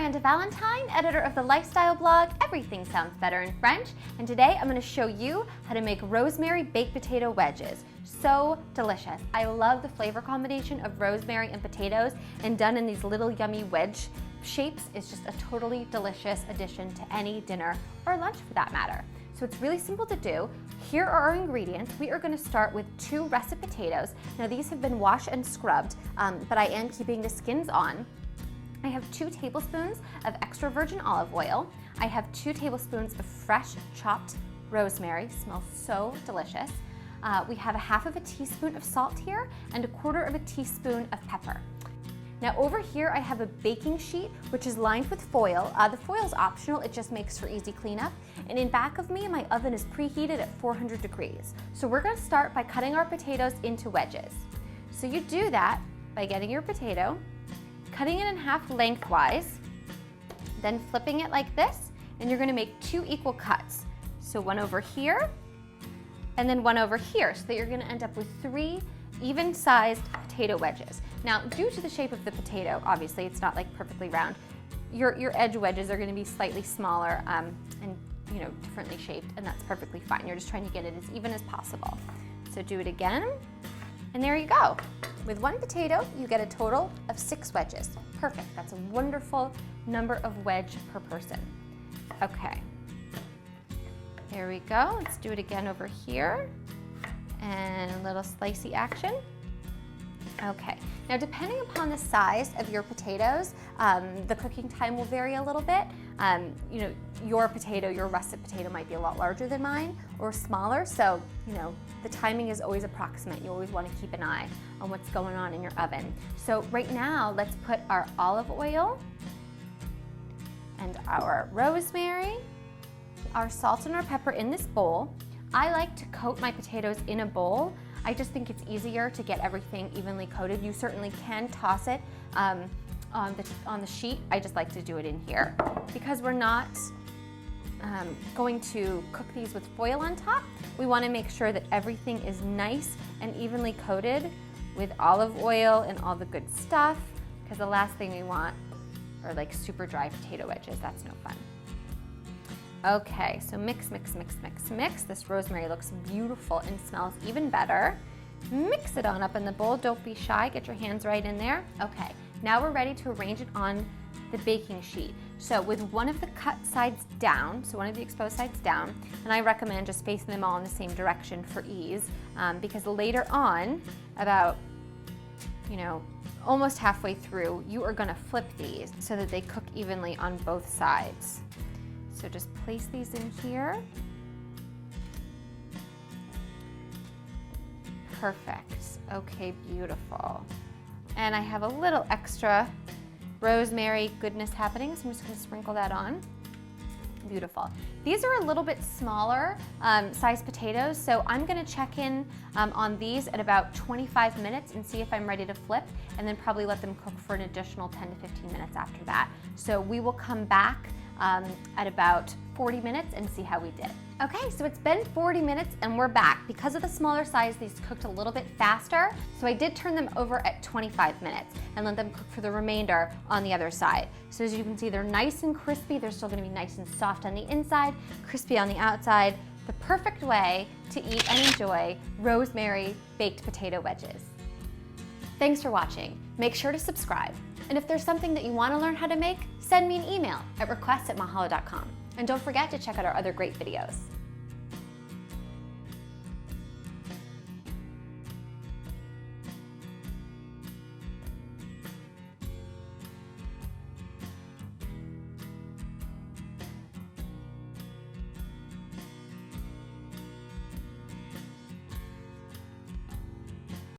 Miranda Valentine, editor of the lifestyle blog Everything Sounds Better in French, and today I'm going to show you how to make rosemary baked potato wedges. So delicious. I love the flavor combination of rosemary and potatoes, and done in these little yummy wedge shapes is just a totally delicious addition to any dinner or lunch for that matter. So it's really simple to do. Here are our ingredients. We are going to start with 2 russet potatoes. Now these have been washed and scrubbed, but I am keeping the skins on. I have 2 tablespoons of extra virgin olive oil. I have 2 tablespoons of fresh chopped rosemary. Smells so delicious. We have 1/2 teaspoon of salt here and 1/4 teaspoon of pepper. Now over here I have a baking sheet which is lined with foil. The foil is optional, it just makes for easy cleanup. And in back of me, my oven is preheated at 400 degrees. So we're going to start by cutting our potatoes into wedges. So you do that by getting your potato, cutting it in half lengthwise, then flipping it like this, and you're going to make 2 equal cuts. So one over here, and then one over here, so that you're going to end up with 3 even-sized potato wedges. Now, due to the shape of the potato, obviously it's not like perfectly round, your edge wedges are going to be slightly smaller and differently shaped, and that's perfectly fine. You're just trying to get it as even as possible. So do it again, and there you go. With 1 potato, you get a total of 6 wedges. Perfect. That's a wonderful number of wedge per person. Okay. There we go. Let's do it again over here. And a little slicey action. Okay, now depending upon the size of your potatoes, the cooking time will vary a little bit. Your russet potato might be a lot larger than mine or smaller, so the timing is always approximate. You always want to keep an eye on what's going on in your oven. So right now, let's put our olive oil and our rosemary, our salt and our pepper in this bowl. I like to coat my potatoes in a bowl. I just think it's easier to get everything evenly coated. You certainly can toss it on the sheet. I just like to do it in here. Because we're not going to cook these with foil on top, we want to make sure that everything is nice and evenly coated with olive oil and all the good stuff, because the last thing we want are like super dry potato wedges. That's no fun. Okay, so mix, mix, mix, mix, mix. This rosemary looks beautiful and smells even better. Mix it on up in the bowl. Don't be shy, get your hands right in there. Okay, now we're ready to arrange it on the baking sheet. So with one of the cut sides down, so one of the exposed sides down, and I recommend just facing them all in the same direction for ease, because later on, about almost halfway through, you are gonna flip these so that they cook evenly on both sides. So just place these in here. Perfect. Okay, beautiful. And I have a little extra rosemary goodness happening, so I'm just going to sprinkle that on. Beautiful. These are a little bit smaller sized potatoes, so I'm going to check in on these at about 25 minutes and see if I'm ready to flip, and then probably let them cook for an additional 10 to 15 minutes after that. So we will come back at about 40 minutes and see how we did. Okay, so it's been 40 minutes and we're back. Because of the smaller size, these cooked a little bit faster, so I did turn them over at 25 minutes and let them cook for the remainder on the other side. So as you can see, they're nice and crispy. They're still gonna be nice and soft on the inside, crispy on the outside. The perfect way to eat and enjoy rosemary baked potato wedges. Thanks for watching. Make sure to subscribe. And if there's something that you want to learn how to make, send me an email at requests@mahalo.com. And don't forget to check out our other great videos.